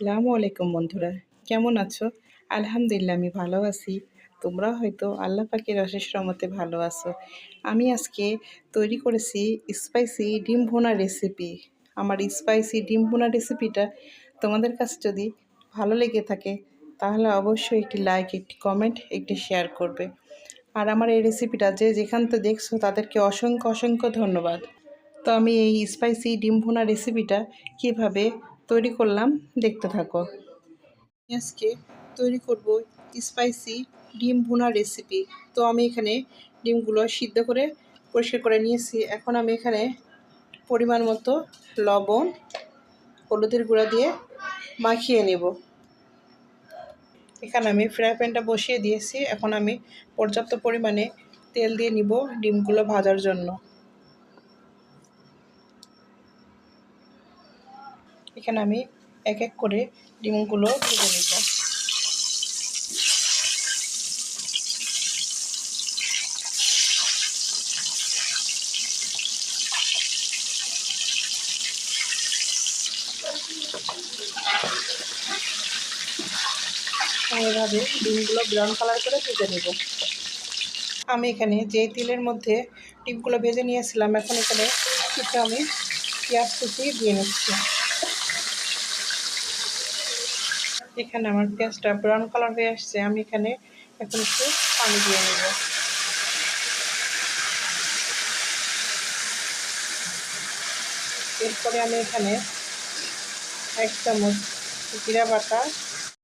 আসসালামু আলাইকুম বন্ধুরা, কেমন আছো? আলহামদুলিল্লাহ আমি ভালো আছি। তোমরা হয়তো আল্লাহ পাকের অশেষ রহমতে ভালো আছো। আমি আজকে তৈরি করেছি স্পাইসি ডিম ভুনা রেসিপি। আমার স্পাইসি ডিম ভুনা রেসিপিটা তোমাদের কাছে যদি ভালো লেগে থাকে তাহলে অবশ্যই একটি লাইক, একটি কমেন্ট, একটি শেয়ার করবে। আর আমার এই রেসিপিটা যে যেখান থেকে দেখছো তাদেরকে অসংখ্য অসংখ্য ধন্যবাদ। তো আমি এই স্পাইসি ডিম ভুনা রেসিপিটা কিভাবে তৈরি করলাম দেখতে থাকো। আজকে তৈরি করব স্পাইসি ডিম ভুনা রেসিপি। তো আমি এখানে ডিমগুলো সিদ্ধ করে পরিষ্কার করে নিয়েছি। এখন আমি এখানে পরিমাণ মতো লবণ, হলুদের গুঁড়া দিয়ে মাখিয়ে নেব। এখানে আমি ফ্রাই প্যানটা বসিয়ে দিয়েছি। এখন আমি পর্যাপ্ত পরিমাণে তেল দিয়ে নিব ডিমগুলো ভাজার জন্য। এখানে আমি এক এক করে ডিমগুলো ভেজে নেব। এইভাবে ডিমগুলো ব্রাউন কালার করে ভেজে নেব। আমি এখানে যে তেলের মধ্যে ডিমগুলো ভেজে নিয়েছিলাম, এখন এখানে কিছু আমি পেঁয়াজ কুচি দিয়ে নিচ্ছি। এখানে আমার পেঁয়াজটা ব্রাউন কালার হয়ে আসছে। আমি এখানে এখন একটু পানি দিয়ে নেব। এরপরে আমি এখানে 1 চামচ জিরা বাটা,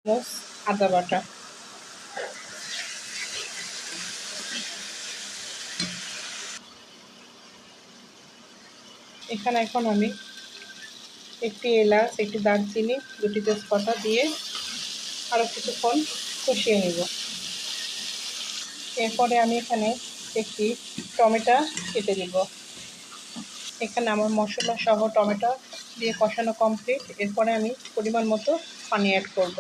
চামচ আদা বাটা, এখানে এখন আমি একটি এলাচ, একটি দারচিনি, 2টি তেজপাতা দিয়ে আরও কিছুক্ষণ কষিয়ে নেব। এরপরে আমি এখানে একটি টমেটো কেটে দেব। এখানে আমার মশলা সহ টমেটো দিয়ে কষানো কমপ্লিট। এরপরে আমি পরিমাণ মতো পানি অ্যাড করব।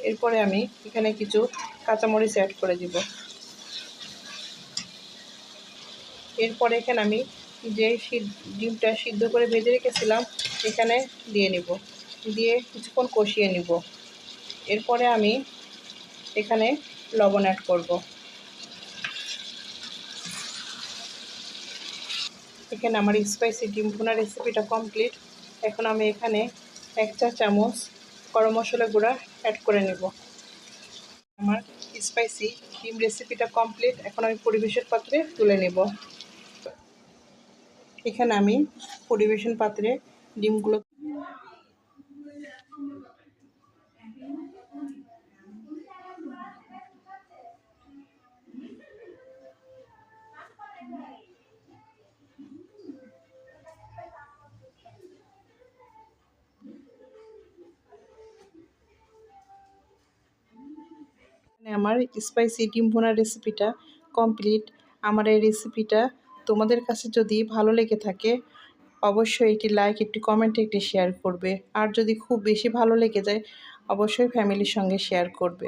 এরপরে আমি এখানে কিছু কাঁচামরিচ অ্যাড করে দিব। এরপরে এখানে আমি যে ডিমটা সিদ্ধ করে ভেজে রেখেছিলাম এখানে দিয়ে নিব, দিয়ে কিছুক্ষণ কষিয়ে নিব। এরপরে আমি এখানে লবণ অ্যাড করব। এখানে আমার স্পাইসি ডিম ভুনা রেসিপিটা কমপ্লিট। এখন আমি এখানে 1 চা চামচ গরম মশলা গুঁড়া অ্যাড করে নেব। আমার স্পাইসি ডিম রেসিপিটা কমপ্লিট। এখন আমি পরিবেশন পাত্রে তুলে নেব। এখানে আমি পরিবেশন পাত্রে ডিমগুলো আমার স্পাইসি ডিম ভুনা রেসিপিটা কমপ্লিট। আমার এই রেসিপিটা তোমাদের কাছে যদি ভালো লেগে থাকে অবশ্যই একটি লাইক, একটি কমেন্ট, একটি শেয়ার করবে। আর যদি খুব বেশি ভালো লেগে যায় অবশ্যই ফ্যামিলির সঙ্গে শেয়ার করবে।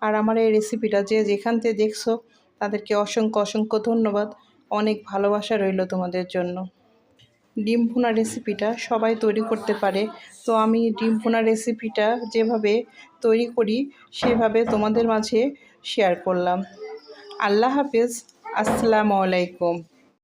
আর আমার এই রেসিপিটা যে যেখান থেকে দেখছো তাদেরকে অসংখ্য অসংখ্য ধন্যবাদ। অনেক ভালোবাসা রইল তোমাদের জন্য। ডিম ভুনা রেসিপিটা সবাই তৈরি করতে পারে। তো আমি ডিম ভুনা রেসিপিটা যেভাবে তৈরি করি সেভাবে তোমাদের মাঝে শেয়ার করলাম। আল্লাহ হাফেজ। আসসালামু আলাইকুম।